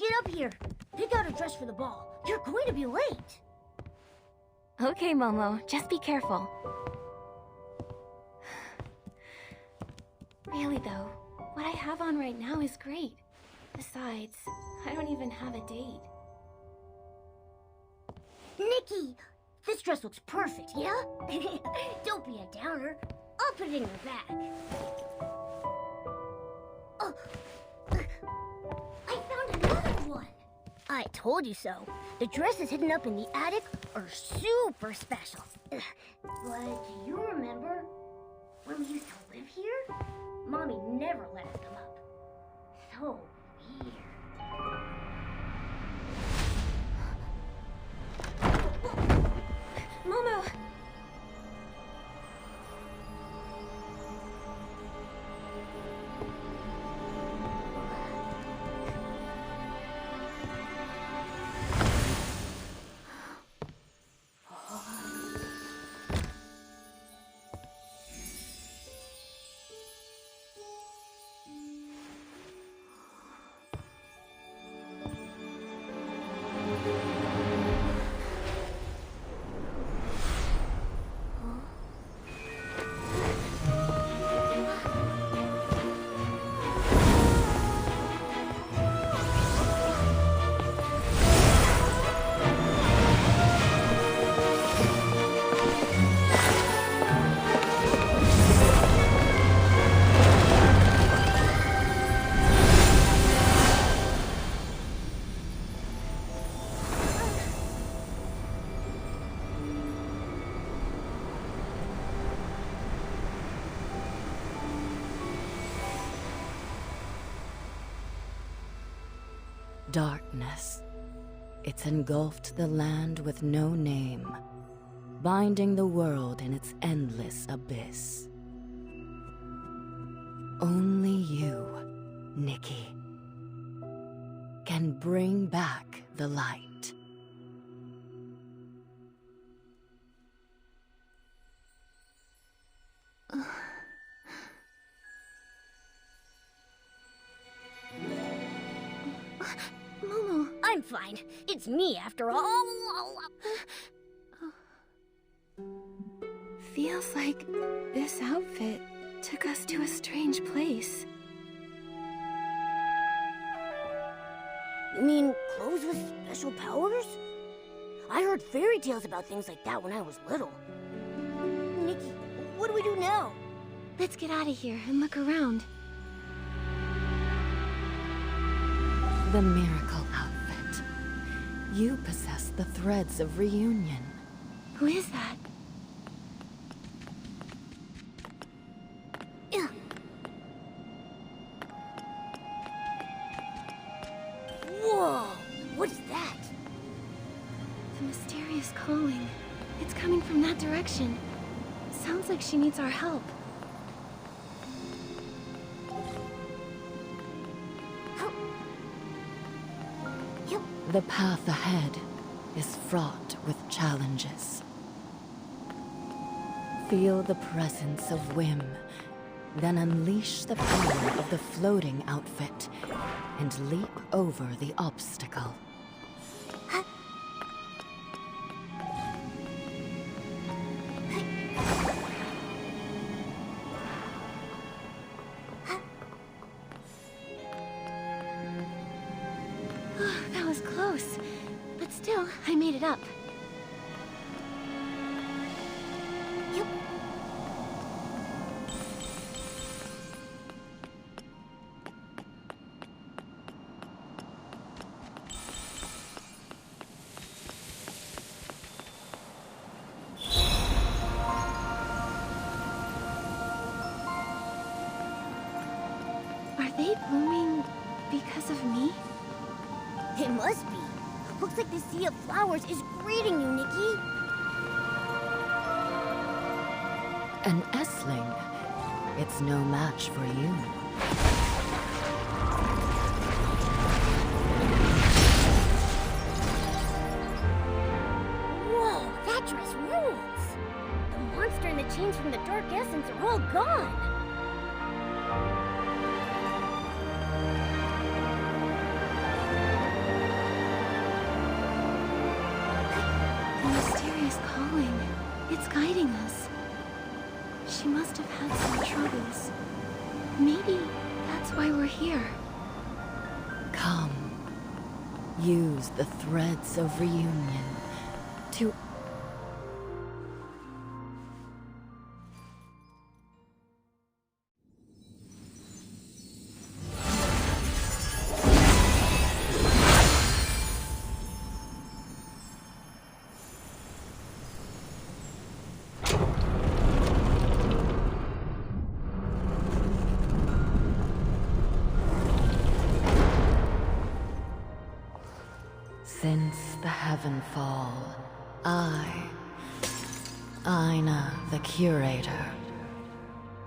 get up here. Pick out a dress for the ball. You're going to be late. Okay, Momo, just be careful. Really though, what I have on right now is great. Besides, I don't even have a date. Nikki, this dress looks perfect, yeah? Don't be a downer. I'll put it in your bag. Oh, I found another one. I told you so. The dresses hidden up in the attic are super special. But do you remember when we used to live here? Mommy never let us come up. So weird. Momo! Darkness. It's engulfed the land with no name, binding the world in its endless abyss. Only you, Nikki, can bring back the light. Momo! I'm fine. It's me after all. Feels like this outfit took us to a strange place. You mean clothes with special powers? I heard fairy tales about things like that when I was little. Nikki, what do we do now? Let's get out of here and look around. The miracle outfit. You possess the threads of reunion. Who is that? Whoa! What is that? The mysterious calling. It's coming from that direction. Sounds like she needs our help. The path ahead is fraught with challenges. Feel the presence of whim, then unleash the power of the floating outfit and leap over the obstacle. That was close, but still, I made it up. Yep. Are they blooming because of me? It must be. Looks like the sea of flowers is greeting you, Nikki. An Essling. It's no match for you. Whoa, that dress rules. The monster and the chains from the Dark Essence are all gone. mysterious calling. It's guiding us. She must have had some troubles. Maybe that's why we're here. Come. Use the threads of reunion to... Since the Heavenfall, Aina, the curator,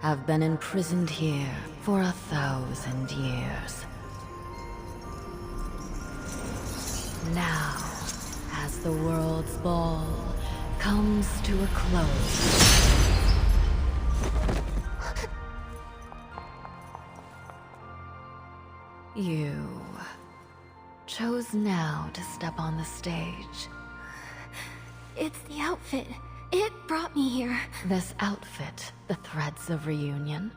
have been imprisoned here for 1,000 years. Now, as the world's ball comes to a close, you chose now to step on the stage. It's the outfit. It brought me here. This outfit, the threads of reunion.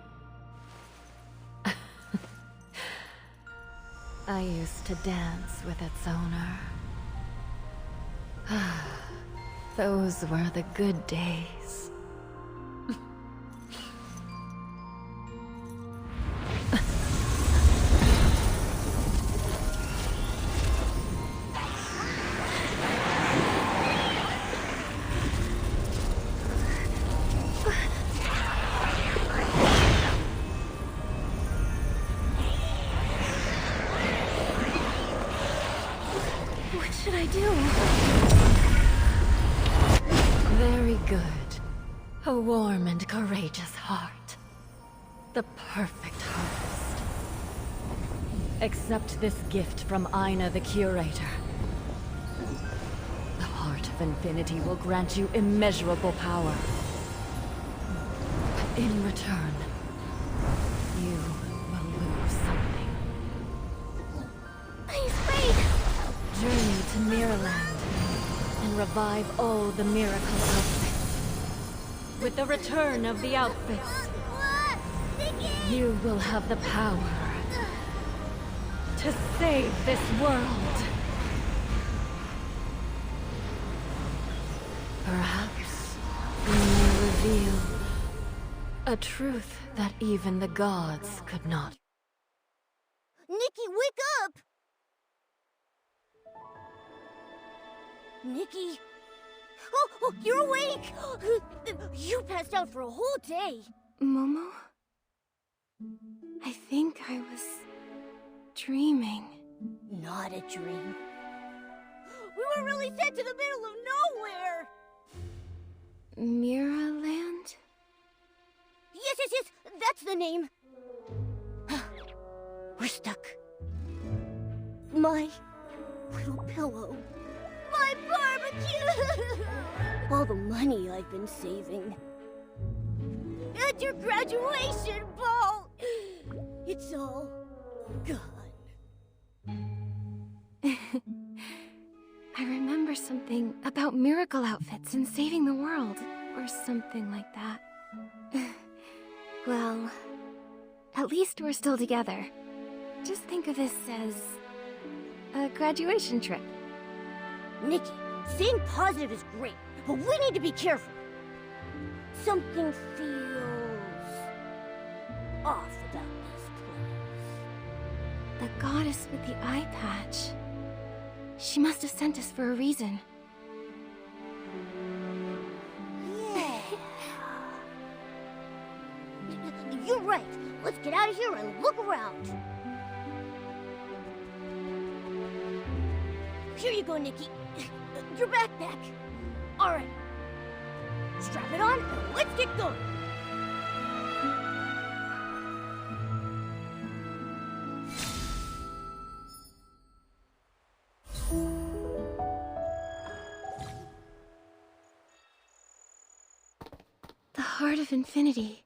I used to dance with its owner. Those were the good days. What should I do? Very good. A warm and courageous heart. The perfect harvest. Accept this gift from Aina the Curator. The heart of Infinity will grant you immeasurable power. In return, you will lose something. Please wait! Journey to Miraland and revive all the miracle outfits. With the return of the outfits, you will have the power to save this world. Perhaps you may reveal a truth that even the gods could not. Nikki, wake up! Nikki? Oh, you're awake! You passed out for a whole day. Momo? I think I was dreaming. Not a dream. We were really sent to the middle of nowhere! Miraland? Yes, that's the name. We're stuck. My little pillow. My barbecue! All the money I've been saving. And your graduation ball! It's all gone. I remember something about miracle outfits and saving the world, or something like that. Well, at least we're still together. Just think of this as a graduation trip. Nikki, staying positive is great, but we need to be careful. Something feels off about this place. The goddess with the eye patch. She must have sent us for a reason. Yeah. You're right. Let's get out of here and look around. Here you go, Nikki. Your backpack. All right. Strap it on and let's get going. The heart of Infinity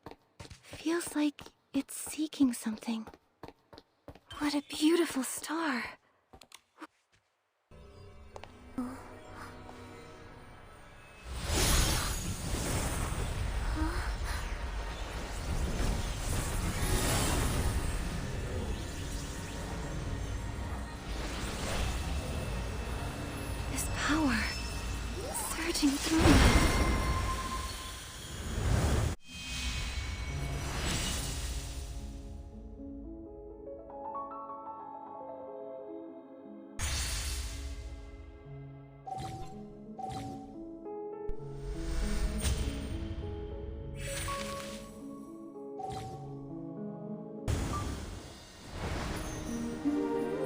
feels like it's seeking something. What a beautiful star. searching through me.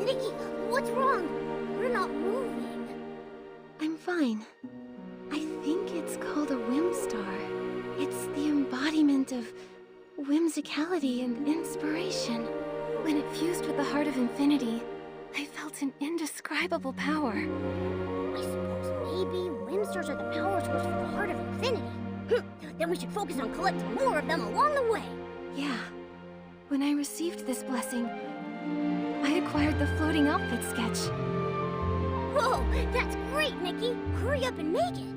Nikki, what's wrong? We're not moving. I'm fine. I think it's called a Whimstar. It's the embodiment of whimsicality and inspiration. When it fused with the heart of Infinity, I felt an indescribable power. I suppose maybe Whimstars are the power source for the heart of Infinity. Then we should focus on collecting more of them along the way. Yeah. When I received this blessing, I acquired the floating outfit sketch. Whoa, that's great, Nikki. Hurry up and make it.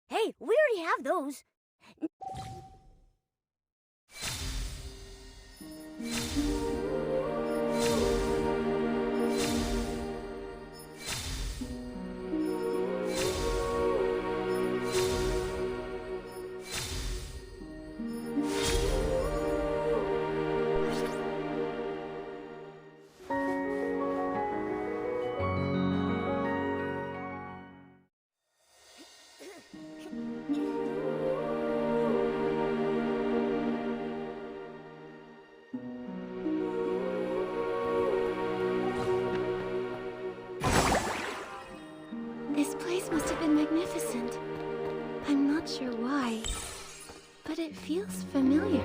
Hey, we already have those. This place must have been magnificent. I'm not sure why, but it feels familiar.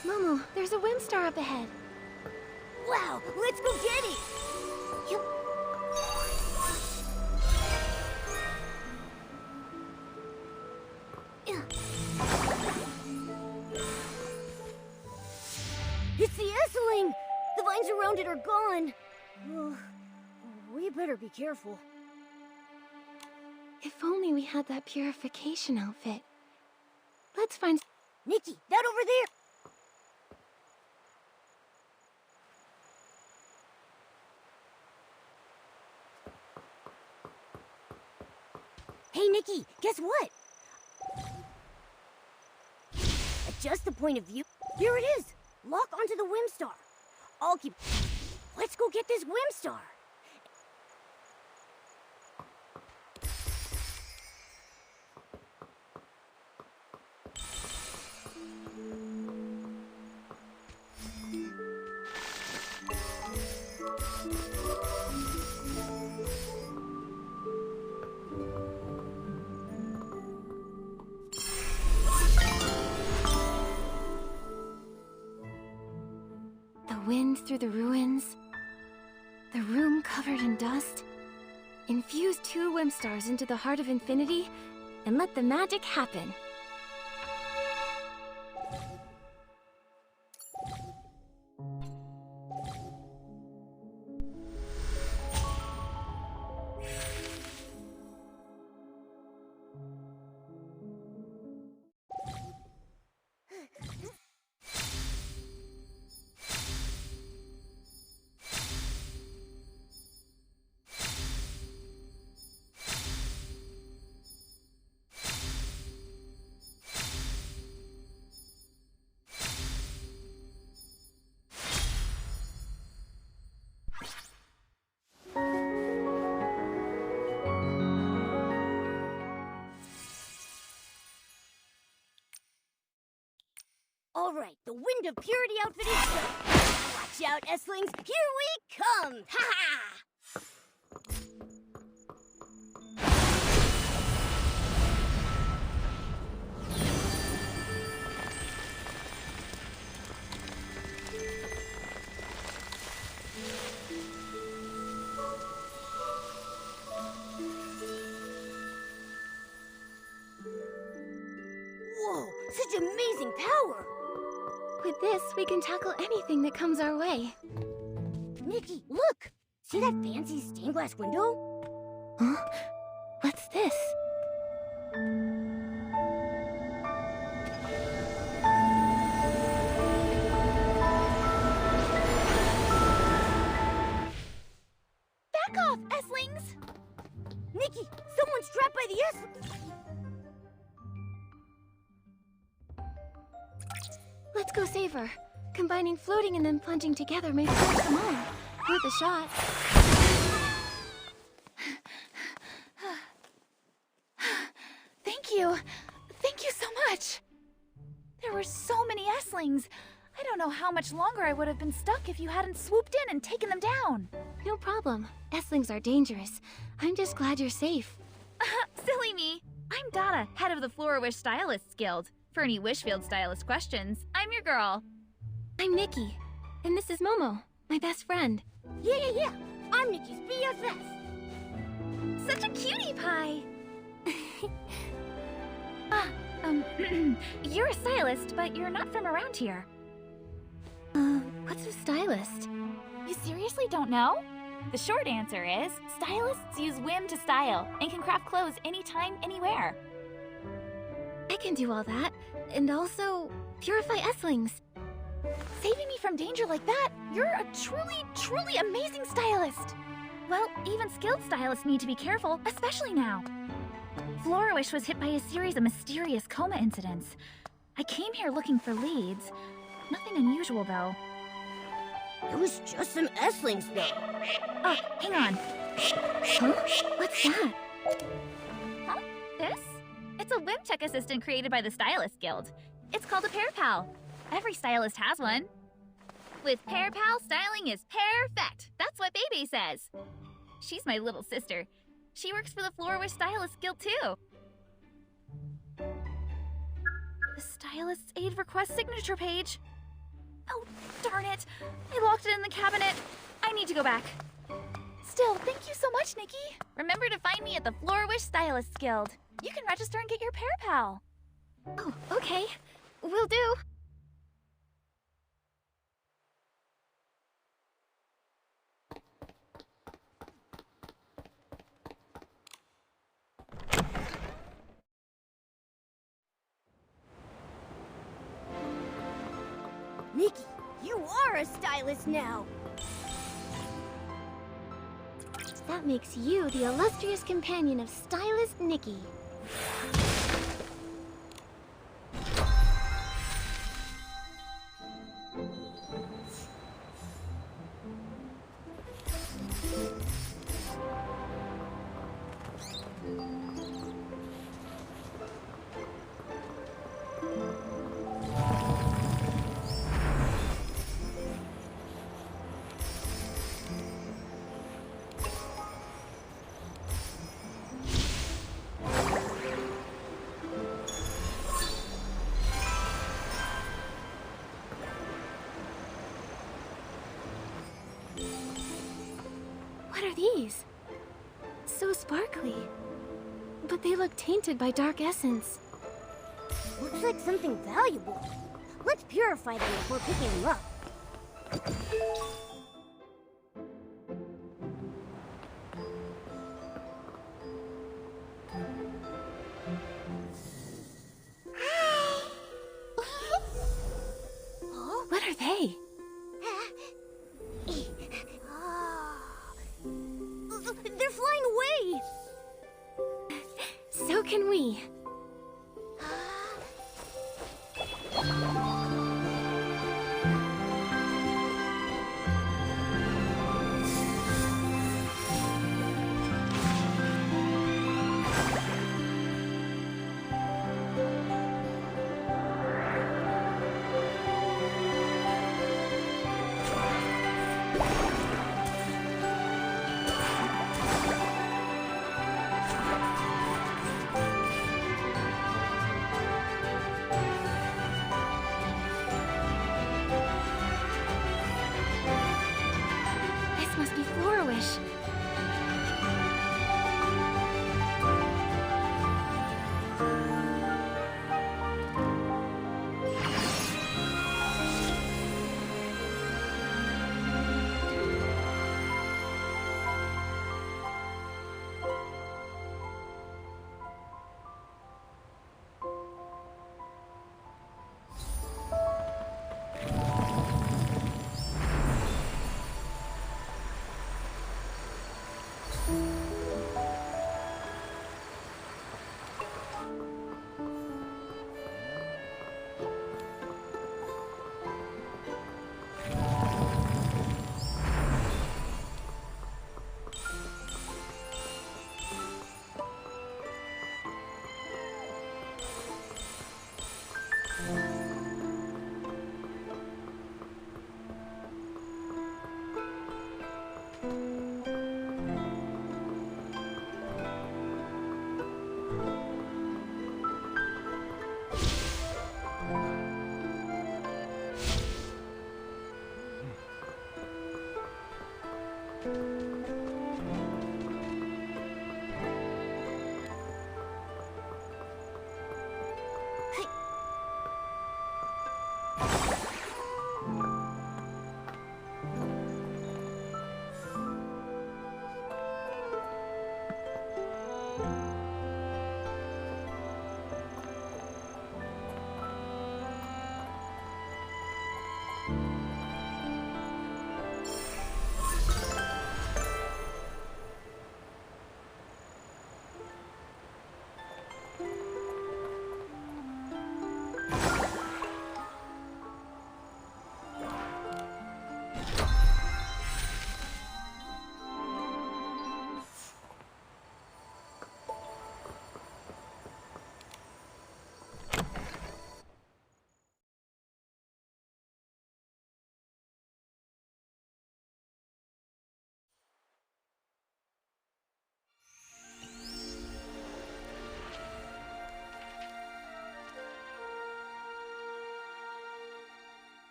Momo, there's a Whimstar up ahead. Wow, let's go get it. Yep. It's the Essling! The vines around it are gone. We better be careful. If only we had that purification outfit. Let's find... Nikki, that over there! Hey, Nikki, guess what? Adjust the point of view. Here it is! Lock onto the Whimstar. I'll keep... Let's go get this Whimstar! Wind through the ruins, the room covered in dust. Infuse 2 Whimstars into the heart of Infinity, and let the magic happen. All right, the Wind of Purity outfit is done. Watch out, Esslings. Here we come. Ha ha! amazing power! With this, we can tackle anything that comes our way. Nikki, look! See that fancy stained glass window? Huh? What's this? Back off, Esslings! Nikki, someone's trapped by the S. Let's go save her. Combining floating and then plunging together may force them all. Worth a shot. Thank you. Thank you so much. There were so many Esslings. I don't know how much longer I would have been stuck if you hadn't swooped in and taken them down. No problem. Esslings are dangerous. I'm just glad you're safe. Silly me. I'm Donna, head of the Florawish Stylists Guild. For any Wishfield stylist questions, I'm your girl. I'm Nikki. And this is Momo, my best friend. Yeah. I'm Nikki's BFF. Such a cutie pie. You're a stylist, but you're not from around here. What's a stylist? You seriously don't know? The short answer is, stylists use whim to style and can craft clothes anytime, anywhere. I can do all that. And also, purify Esslings. Saving me from danger like that, you're a truly, truly amazing stylist. Well, even skilled stylists need to be careful, especially now. Florawish was hit by a series of mysterious coma incidents. I came here looking for leads. Nothing unusual, though. It was just some S-lings, though. Oh, hang on. Huh? What's that? Huh? This? It's a whim check assistant created by the Stylist Guild. It's called a Pair Pal. Every stylist has one. With Pair Pal, styling is perfect. That's what Bebe says. She's my little sister. She works for the Florawish Stylist Guild, too. The Stylist's Aid Request signature page. Oh, darn it. I locked it in the cabinet. I need to go back. Still, thank you so much, Nikki. Remember to find me at the Florawish Stylist Guild. You can register and get your Pair Pal. Oh, okay. Will do. Nikki, you are a stylist now. That makes you the illustrious companion of Stylist Nikki. What are these? So sparkly. But they look tainted by dark essence. Looks like something valuable. Let's purify them before picking them up. What are they? They're flying away! So can we.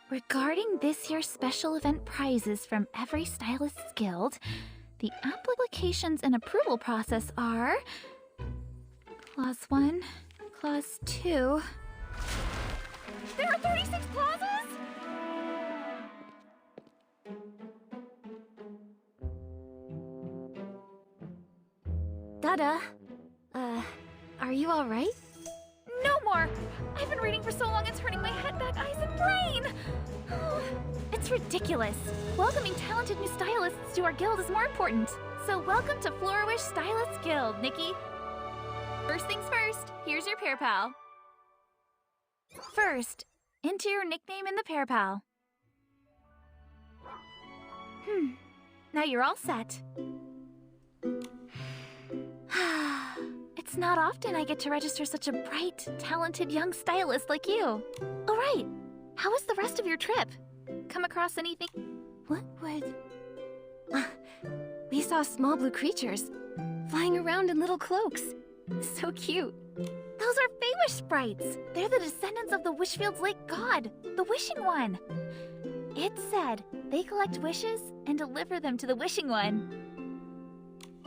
Regarding this year's special event prizes from every Stylist's Guild, the applications and approval process are... Clause 1, Clause 2... There are 36 clauses?! Dada, are you alright? No more! I've been reading for so long it's hurting my head, back, eyes, and brain! It's ridiculous. Welcoming talented new stylists to our guild is more important. So welcome to Florawish Stylists Guild, Nikki. First things first, here's your pair pal. First, enter your nickname in the pair pal. Now you're all set. It's not often I get to register such a bright, talented young stylist like you. All right, how was the rest of your trip? Come across anything? What would... we saw small blue creatures flying around in little cloaks. So cute. Those are Feywish sprites. They're the descendants of the Wishfield's late god, the Wishing One. It said they collect wishes and deliver them to the Wishing One.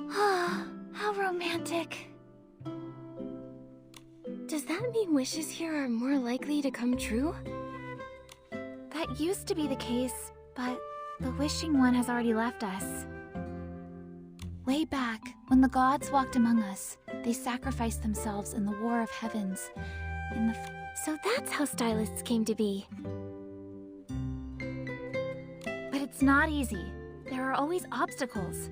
How romantic. Does that mean wishes here are more likely to come true? That used to be the case, but the Wishing One has already left us. Way back, when the gods walked among us, they sacrificed themselves in the War of Heavens. So that's how stylists came to be. But it's not easy. There are always obstacles.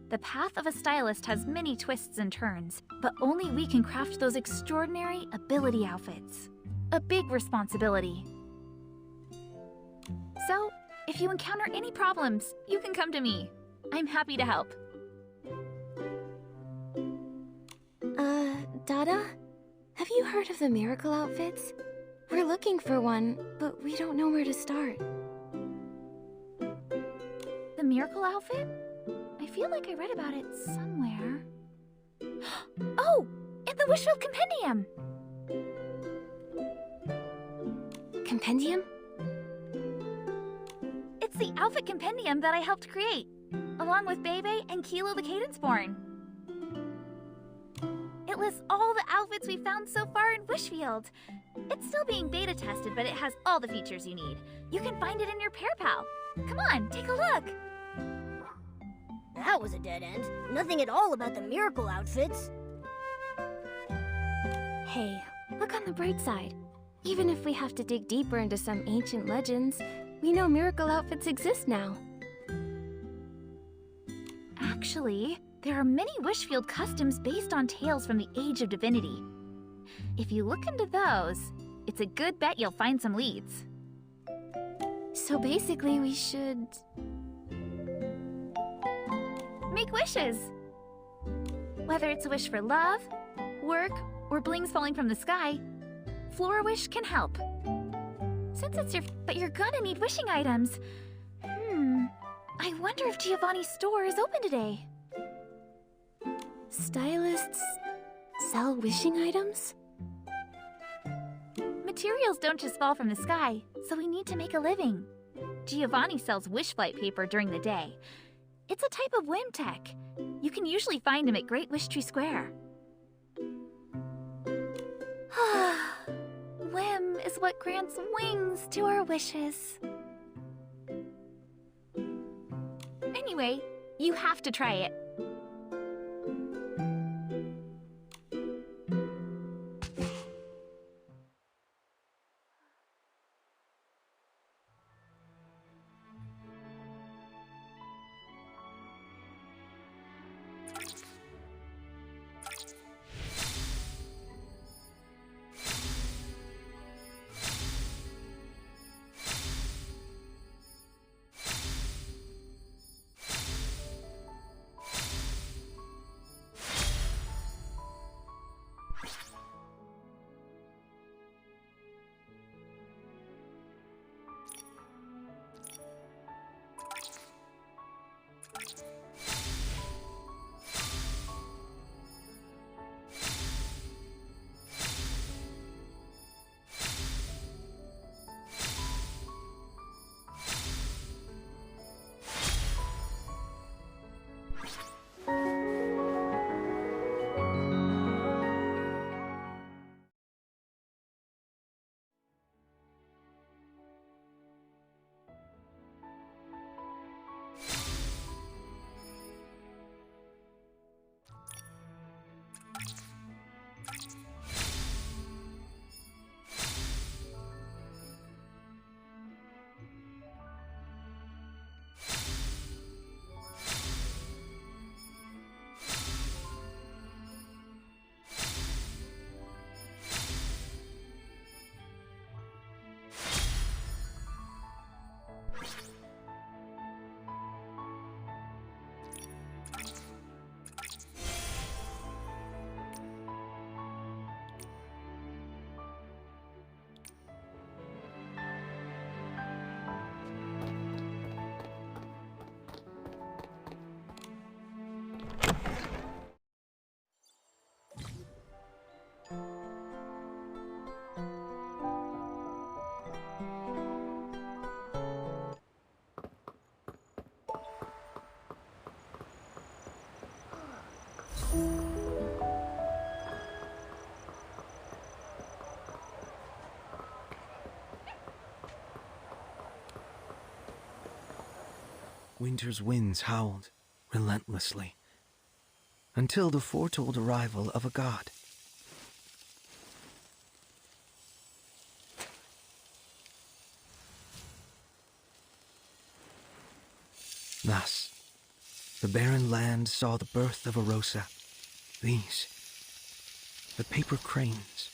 The path of a stylist has many twists and turns, but only we can craft those extraordinary ability outfits. A big responsibility. So, if you encounter any problems, you can come to me. I'm happy to help. Dada? Have you heard of the miracle outfits? We're looking for one, but we don't know where to start. The miracle outfit? I feel like I read about it somewhere. Oh! In the Wishfield Compendium! Compendium? It's the outfit compendium that I helped create, along with Bebe and Kilo the Cadenceborn. It lists all the outfits we've found so far in Wishfield. It's still being beta tested, but it has all the features you need. You can find it in your pair pal. Come on, take a look. That was a dead end. Nothing at all about the miracle outfits. Hey, look on the bright side. Even if we have to dig deeper into some ancient legends, we know miracle outfits exist now. Actually, there are many Wishfield customs based on tales from the Age of Divinity. If you look into those, it's a good bet you'll find some leads. So basically we should... make wishes! Whether it's a wish for love, work, or blings falling from the sky, Florawish can help. Since it's but you're gonna need wishing items. I wonder if Giovanni's store is open today. Stylists sell wishing items? Materials don't just fall from the sky, so we need to make a living. Giovanni sells wish flight paper during the day. It's a type of whim tech. You can usually find him at Great Wish Tree Square. Whim is what grants wings to our wishes. Anyway, you have to try it. winter's winds howled relentlessly, until the foretold arrival of a god. Thus, the barren land saw the birth of a Rosa. These, the paper cranes,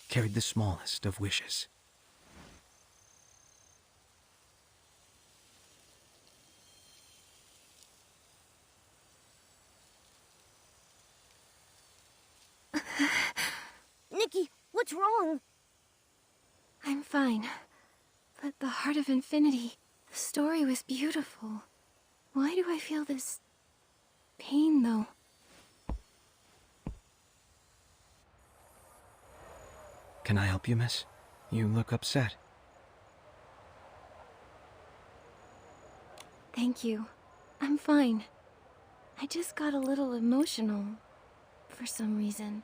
carried the smallest of wishes. Nikki, what's wrong? I'm fine. But the Heart of Infinity, the story was beautiful. Why do I feel this pain, though? Can I help you, miss? You look upset. Thank you. I'm fine. I just got a little emotional, for some reason,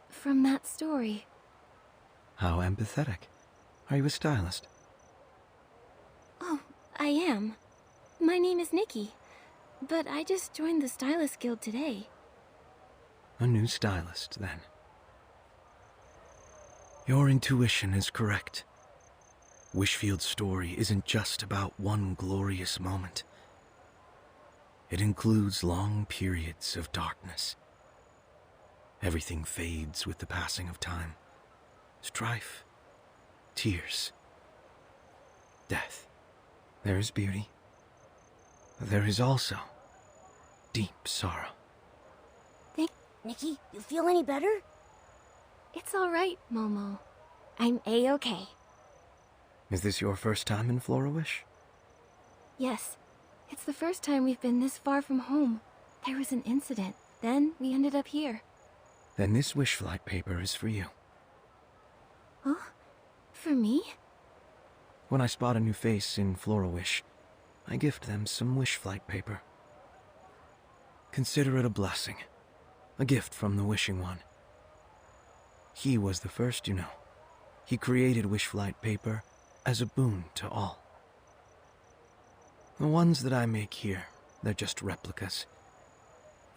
from that story. How empathetic. Are you a stylist? Oh, I am. My name is Nikki, but I just joined the Stylist Guild today. A new stylist, then. Your intuition is correct. Wishfield's story isn't just about one glorious moment. It includes long periods of darkness. Everything fades with the passing of time. Strife, tears, death. There is beauty. There is also deep sorrow. Nikki, you feel any better? It's all right, Momo. I'm A-okay. Is this your first time in Florawish? Yes. It's the first time we've been this far from home. There was an incident. Then we ended up here. Then this wish flight paper is for you. Huh? For me? When I spot a new face in Florawish, I gift them some wish flight paper. Consider it a blessing. A gift from the Wishing One. He was the first, you know. He created wish flight paper as a boon to all. The ones that I make here, they're just replicas.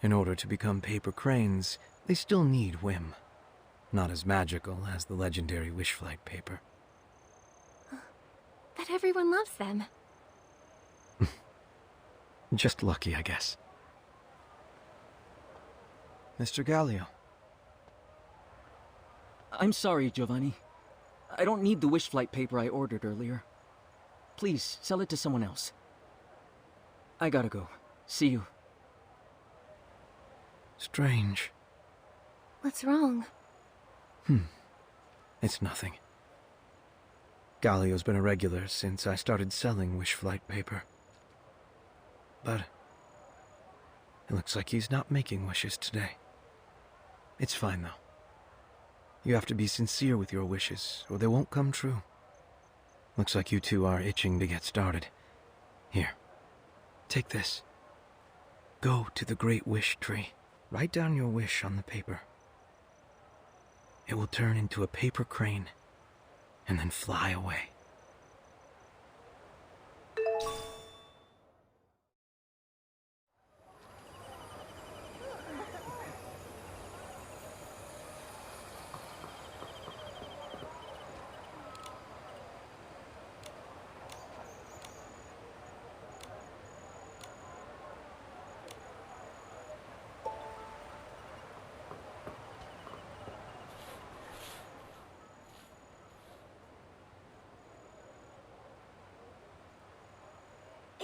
In order to become paper cranes, they still need whim. Not as magical as the legendary wish flight paper. But everyone loves them. Just lucky, I guess. Mr. Gallio. I'm sorry, Giovanni. I don't need the wish flight paper I ordered earlier. Please, sell it to someone else. I gotta go. See you. Strange. What's wrong? It's nothing. Gallio's been a regular since I started selling wish flight paper. But it looks like he's not making wishes today. It's fine, though. You have to be sincere with your wishes, or they won't come true. Looks like you two are itching to get started. Here, take this. Go to the Great Wish Tree. Write down your wish on the paper. It will turn into a paper crane, and then fly away.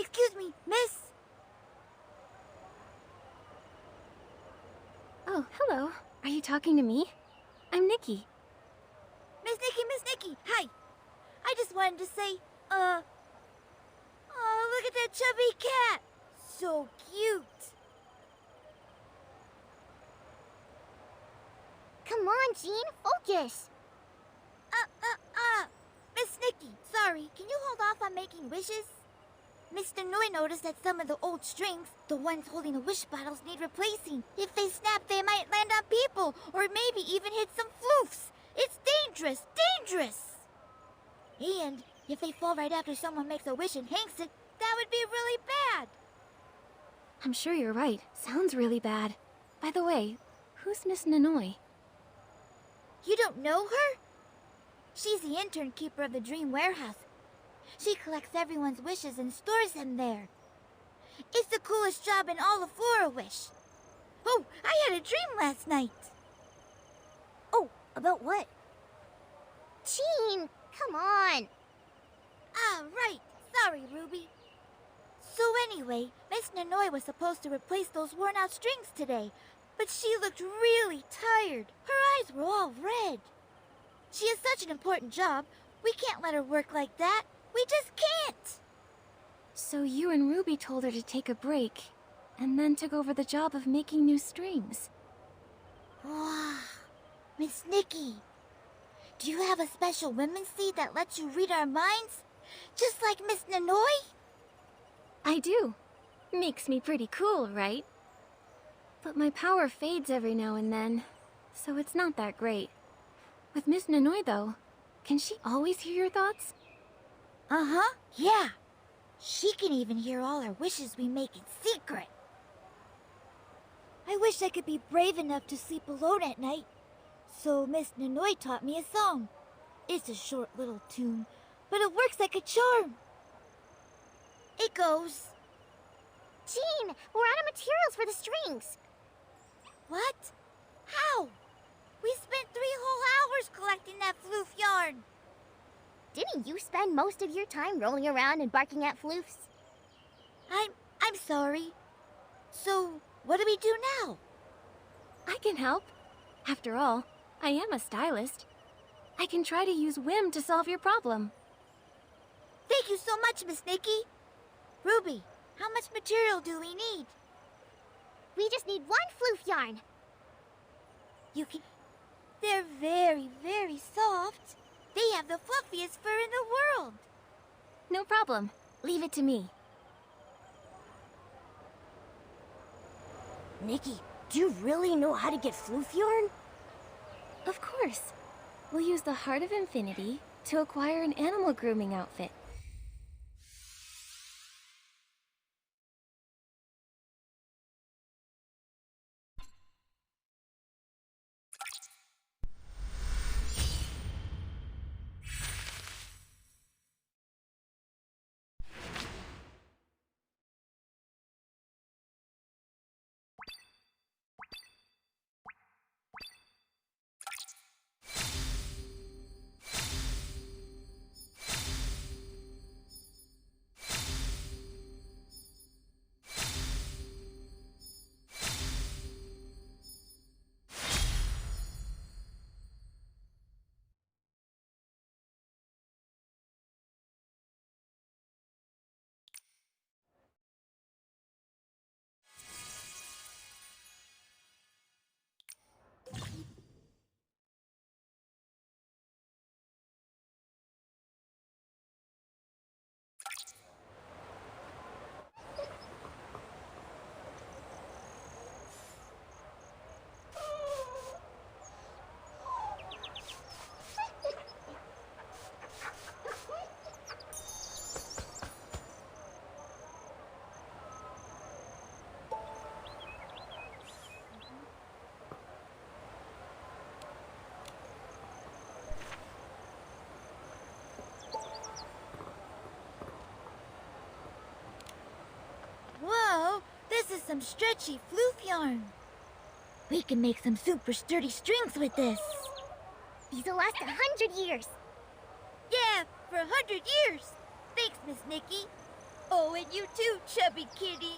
Excuse me, miss. Oh, hello. Are you talking to me? I'm Nikki. Miss Nikki, hi. I just wanted to say, oh, look at that chubby cat. So cute. Come on, Jean, focus. Miss Nikki, sorry, can you hold off on making wishes? Mr. Nui noticed that some of the old strings, the ones holding the wish bottles, need replacing. If they snap, they might land on people, or maybe even hit some floofs. It's dangerous, dangerous! And if they fall right after someone makes a wish and hangs it, that would be really bad. I'm sure you're right. Sounds really bad. By the way, who's Miss Nanoi? You don't know her? She's the intern keeper of the Dream Warehouse. She collects everyone's wishes and stores them there. It's the coolest job in all of Florawish. Oh, I had a dream last night. Oh, about what? Jean, come on. Ah, right. Sorry, Ruby. So anyway, Miss Nanoi was supposed to replace those worn-out strings today, but she looked really tired. Her eyes were all red. She has such an important job. We can't let her work like that. We just can't. So you and Ruby told her to take a break, and then took over the job of making new strings. Wow. Miss Nikki, do you have a special women's seed that lets you read our minds? Just like Miss Nanoi? I do. Makes me pretty cool, right? But my power fades every now and then, so it's not that great. With Miss Nanoi, though, can she always hear your thoughts? Uh-huh, yeah. She can even hear all our wishes we make in secret. I wish I could be brave enough to sleep alone at night. So Miss Nanoi taught me a song. It's a short little tune, but it works like a charm. It goes... Jean, we're out of materials for the strings. What? How? We spent 3 whole hours collecting that floof yarn. Didn't you spend most of your time rolling around and barking at floofs? I'm sorry. So, what do we do now? I can help. After all, I am a stylist. I can try to use whim to solve your problem. Thank you so much, Miss Nikki. Ruby, how much material do we need? We just need 1 floof yarn. You can... They're very, very soft. They have the fluffiest fur in the world. No problem. Leave it to me. Nikki, do you really know how to get floof yarn? Of course. We'll use the Heart of Infinity to acquire an animal grooming outfit. Whoa, this is some stretchy floof yarn. We can make some super sturdy strings with this. These'll last 100 years. Yeah, for 100 years. Thanks, Miss Nikki. Oh, and you too, chubby kitty.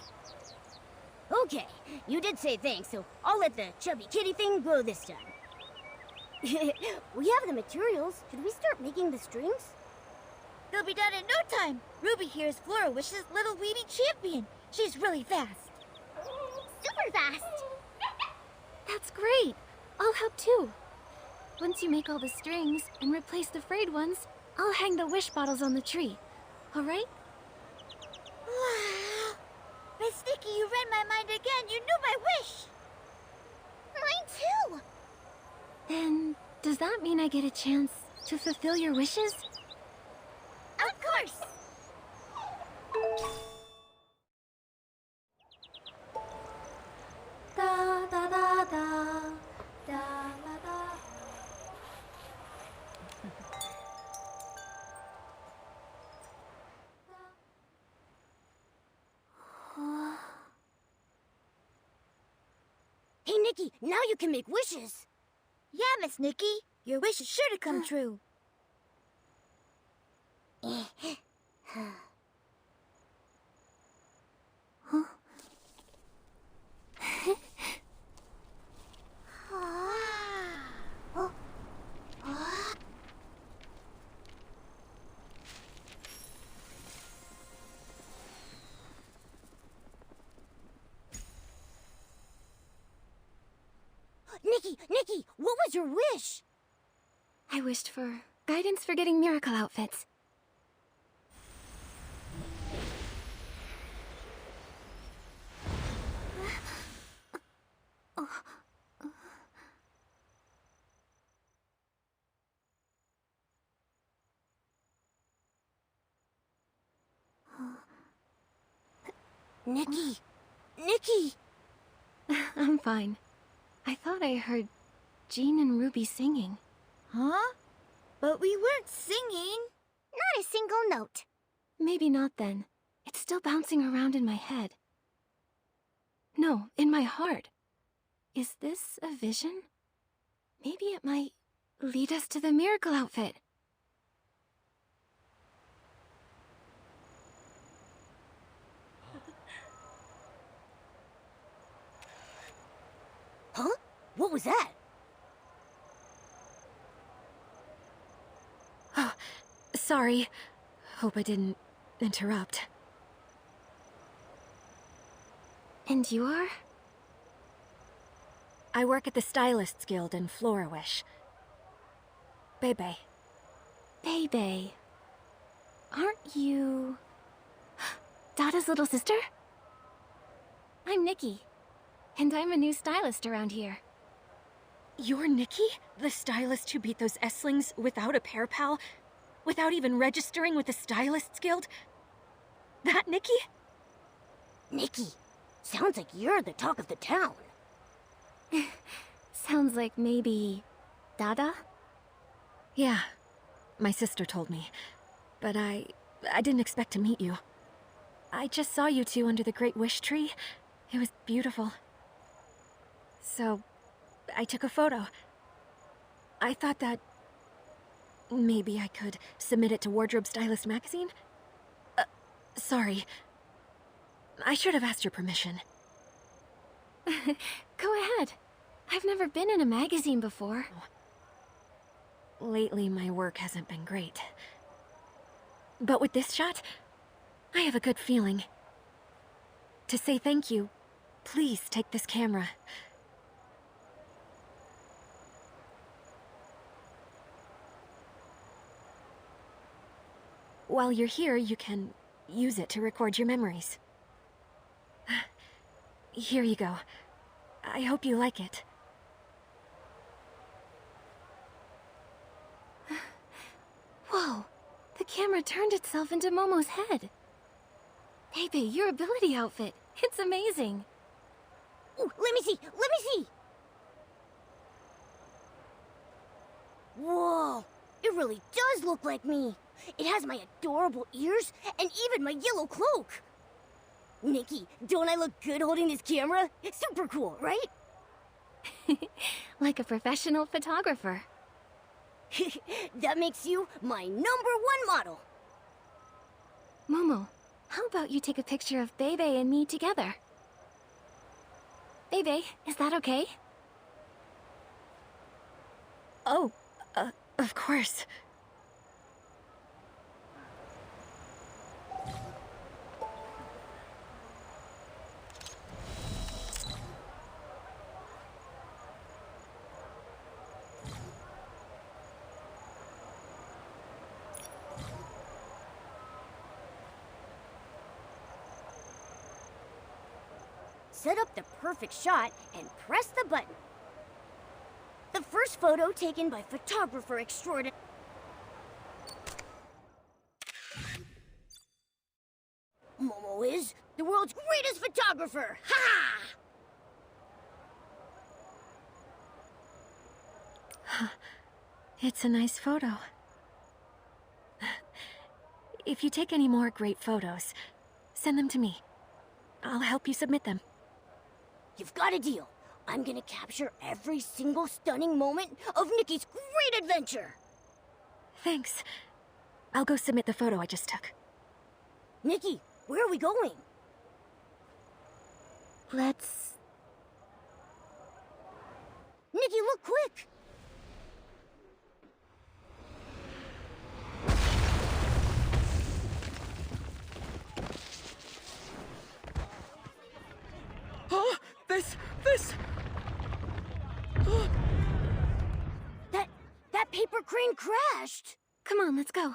Okay, you did say thanks, so I'll let the chubby kitty thing go this time. We have the materials. Should we start making the strings? They'll be done in no time. Ruby here is Florawish's little weaving champion. She's really fast. Super fast! That's great! I'll help too. Once you make all the strings and replace the frayed ones, I'll hang the wish bottles on the tree. Alright? Wow. Miss Nikki, you read my mind again. You knew my wish. Mine too! Then, does that mean I get a chance to fulfill your wishes? Of course! Nikki, now you can make wishes. Yeah, Miss Nikki. Your wish is sure to come true. Nikki, what was your wish? I wished for guidance for getting miracle outfits. Nikki! I'm fine. I thought I heard Jean and Ruby singing. Huh? But we weren't singing. Not a single note. Maybe not then. It's still bouncing around in my head. No, in my heart. Is this a vision? Maybe it might lead us to the miracle outfit. Huh? What was that? Oh, sorry. Hope I didn't interrupt. And you are? I work at the Stylists Guild in Florawish. Bebe. Bebe. Aren't you... Dada's little sister? I'm Nikki. And I'm a new stylist around here. You're Nikki? The stylist who beat those S-lings without a pair pal? Without even registering with the Stylists Guild? That Nikki? Nikki, sounds like you're the talk of the town. Sounds like maybe... Dada? Yeah, my sister told me. But I didn't expect to meet you. I just saw you two under the Great Wish Tree. It was beautiful. So, I took a photo. I thought that... maybe I could submit it to Wardrobe Stylist magazine? Sorry. I should have asked your permission. Go ahead. I've never been in a magazine before. Lately, my work hasn't been great. But with this shot, I have a good feeling. To say thank you, please take this camera. While you're here, you can use it to record your memories. Here you go. I hope you like it. Whoa! The camera turned itself into Momo's head. Bebe, your ability outfit. It's amazing. Ooh, let me see! Whoa! It really does look like me. It has my adorable ears and even my yellow cloak. Nikki, don't I look good holding this camera? Super cool, right? Like a professional photographer. That makes you my #1 model. Momo, how about you take a picture of Bebe and me together? Bebe, is that okay? Oh, of course. Set up the perfect shot and press the button. The first photo taken by photographer extraordinary. Momo is the world's greatest photographer! Ha! It's a nice photo. If you take any more great photos, send them to me. I'll help you submit them. You've got a deal. I'm gonna capture every single stunning moment of Nikki's great adventure! Thanks. I'll go submit the photo I just took. Nikki, where are we going? Let's... Nikki, look quick! Huh? This... That paper crane crashed! Come on, let's go.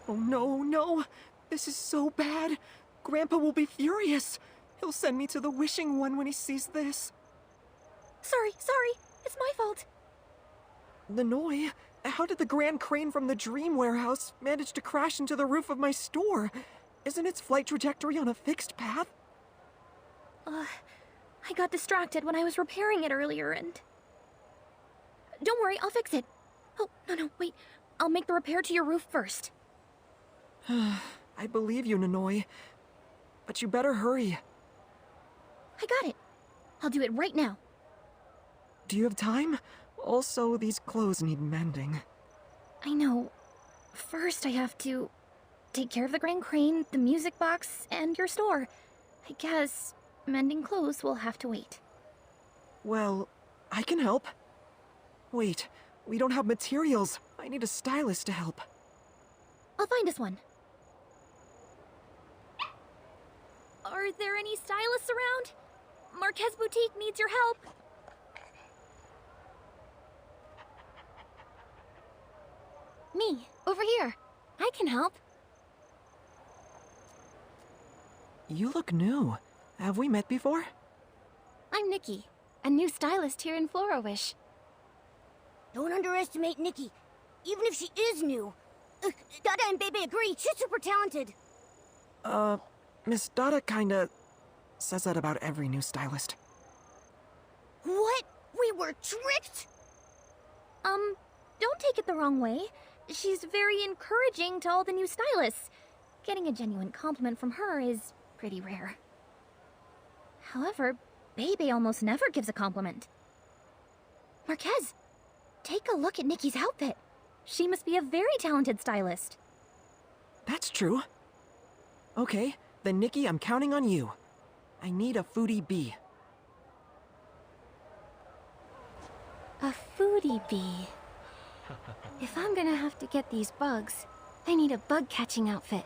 Oh no, no! This is so bad! Grandpa will be furious! He'll send me to the wishing one when he sees this. Sorry. It's my fault. Nanoi, how did the grand crane from the Dream Warehouse manage to crash into the roof of my store? Isn't its flight trajectory on a fixed path? I got distracted when I was repairing it earlier and... Don't worry, I'll fix it. Oh, no, wait. I'll make the repair to your roof first. I believe you, Nanoi. But you better hurry. I got it. I'll do it right now. Do you have time? Also, these clothes need mending. I know. First, I have to take care of the Grand Crane, the music box, and your store. I guess mending clothes will have to wait. Well, I can help. Wait, we don't have materials. I need a stylist to help. I'll find us one. Are there any stylists around? Marquez Boutique needs your help. Me, over here. I can help. You look new. Have we met before? I'm Nikki, a new stylist here in Florawish. Don't underestimate Nikki, even if she is new. Dada and Bebe agree, she's super talented. Miss Dada kinda says that about every new stylist. What? We were tricked? Don't take it the wrong way. She's very encouraging to all the new stylists. Getting a genuine compliment from her is pretty rare. However, Bebe almost never gives a compliment. Marquez, take a look at Nikki's outfit. She must be a very talented stylist. That's true. Okay, then Nikki, I'm counting on you. I need a foodie bee. A foodie bee. If I'm gonna have to get these bugs, I need a bug-catching outfit.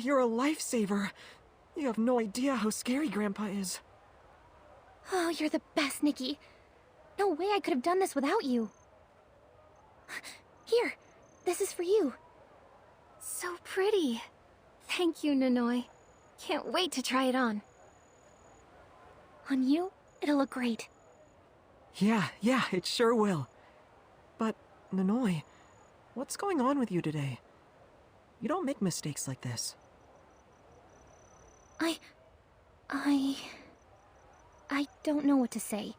You're a lifesaver. You have no idea how scary Grandpa is. Oh, you're the best, Nikki. No way I could have done this without you. Here, this is for you. So pretty. Thank you, Nanoi. Can't wait to try it on. On you, it'll look great. Yeah, it sure will. But, Nanoi, what's going on with you today? You don't make mistakes like this. I don't know what to say.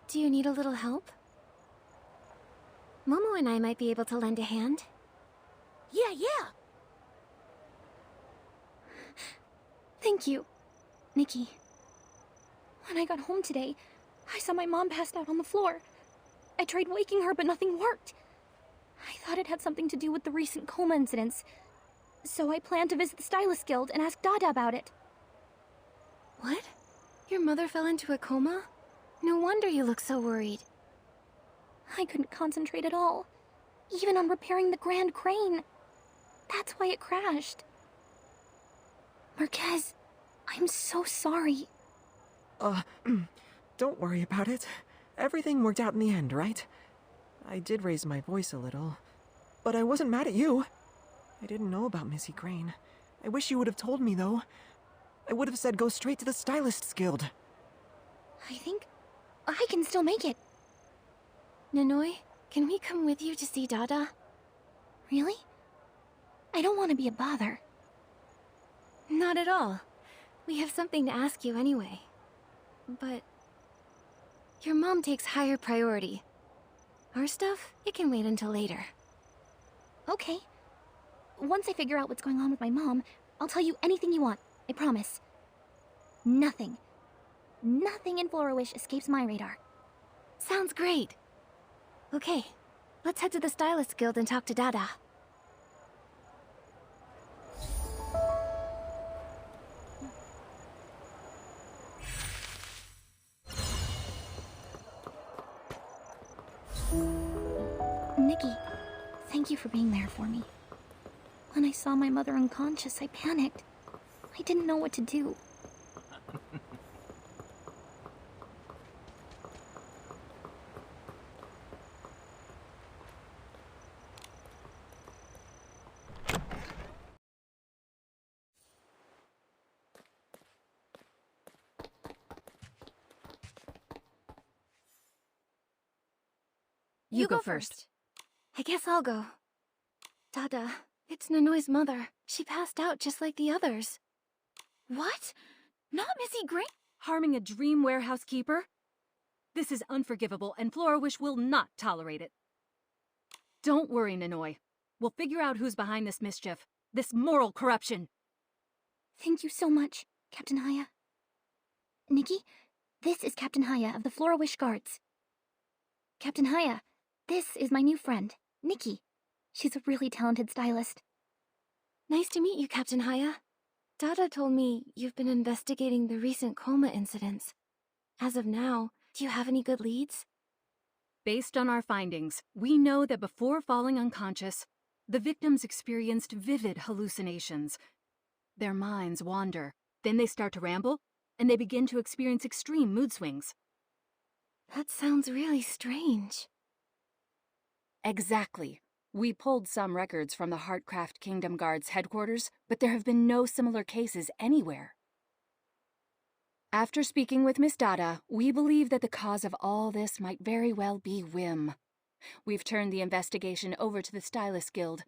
Do you need a little help? Momo and I might be able to lend a hand. Yeah. Thank you, Nikki. When I got home today, I saw my mom passed out on the floor. I tried waking her, but nothing worked. I thought it had something to do with the recent coma incidents, so I planned to visit the Stylist Guild and ask Dada about it. What? Your mother fell into a coma? No wonder you look so worried. I couldn't concentrate at all, even on repairing the Grand Crane. That's why it crashed. Marquez, I'm so sorry. Don't worry about it. Everything worked out in the end, right? I did raise my voice a little, but I wasn't mad at you. I didn't know about Missy Crane. I wish you would have told me, though. I would have said go straight to the Stylists Guild. I think I can still make it. Nanoi, can we come with you to see Dada? Really? I don't want to be a bother. Not at all. We have something to ask you anyway. But your mom takes higher priority. Our stuff, it can wait until later. Okay. Once I figure out what's going on with my mom, I'll tell you anything you want. I promise. Nothing in Florawish escapes my radar. Sounds great. Okay, let's head to the Stylist Guild and talk to Dada. Nikki, thank you for being there for me. When I saw my mother unconscious, I panicked. I didn't know what to do. You go first. I guess I'll go. Dada, it's Nanoi's mother. She passed out just like the others. What? Not Missy Green? Harming a dream warehouse keeper? This is unforgivable, and Florawish will not tolerate it. Don't worry, Nanoi. We'll figure out who's behind this mischief, this moral corruption. Thank you so much, Captain Haya. Nikki, this is Captain Haya of the Florawish Guards. Captain Haya, this is my new friend, Nikki. She's a really talented stylist. Nice to meet you, Captain Haya. Dada told me you've been investigating the recent coma incidents. As of now, do you have any good leads? Based on our findings, we know that before falling unconscious, the victims experienced vivid hallucinations. Their minds wander, then they start to ramble, and they begin to experience extreme mood swings. That sounds really strange. Exactly. We pulled some records from the Heartcraft Kingdom Guard's headquarters, but there have been no similar cases anywhere. After speaking with Miss Dada, we believe that the cause of all this might very well be whim. We've turned the investigation over to the Stylist Guild.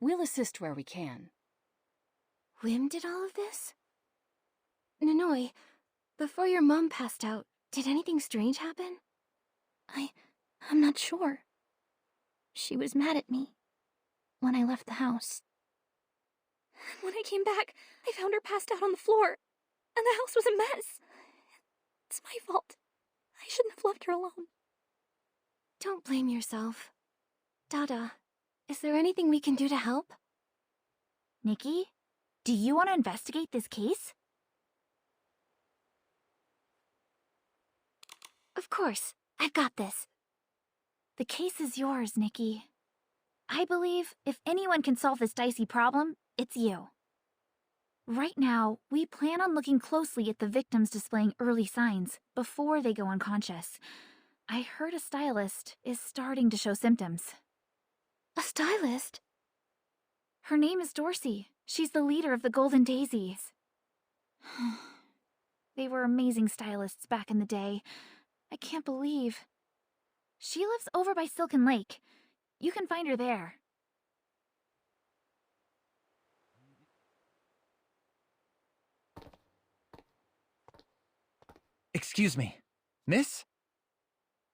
We'll assist where we can. Whim did all of this? Nanoi, before your mom passed out, did anything strange happen? I'm not sure. She was mad at me when I left the house. When I came back, I found her passed out on the floor, and the house was a mess. It's my fault. I shouldn't have left her alone. Don't blame yourself. Dada, is there anything we can do to help? Nikki, do you want to investigate this case? Of course. I've got this. The case is yours, Nikki. I believe if anyone can solve this dicey problem, it's you. Right now, we plan on looking closely at the victims displaying early signs before they go unconscious. I heard a stylist is starting to show symptoms. A stylist? Her name is Dorsey. She's the leader of the Golden Daisies. They were amazing stylists back in the day. I can't believe. She lives over by Silken Lake. You can find her there. Excuse me, miss?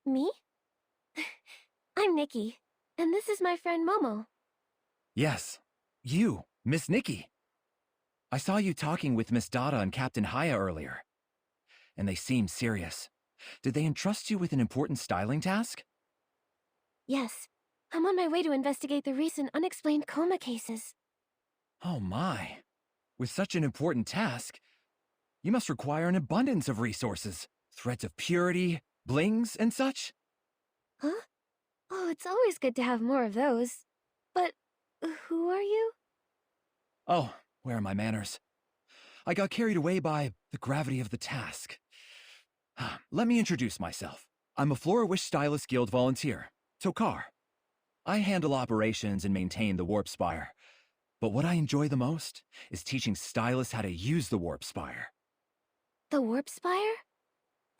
Me? I'm Nikki, and this is my friend Momo. Yes, you, Miss Nikki. I saw you talking with Miss Dada and Captain Haya earlier, and they seemed serious. Did they entrust you with an important styling task? Yes, I'm on my way to investigate the recent unexplained coma cases. Oh my. With such an important task, you must require an abundance of resources. Threads of purity, blings, and such. Huh? Oh, it's always good to have more of those. But who are you? Oh, where are my manners? I got carried away by the gravity of the task. Let me introduce myself. I'm a Florawish Stylist Guild volunteer, Tokar. I handle operations and maintain the Warp Spire. But what I enjoy the most is teaching stylists how to use the Warp Spire. The Warp Spire?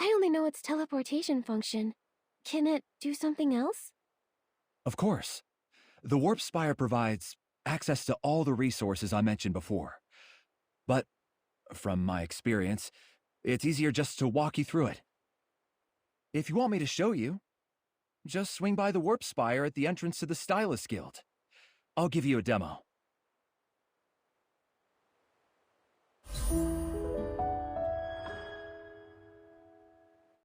I only know its teleportation function. Can it do something else? Of course. The Warp Spire provides access to all the resources I mentioned before. But, from my experience, it's easier just to walk you through it. If you want me to show you, just swing by the Warp Spire at the entrance to the Stylist Guild. I'll give you a demo.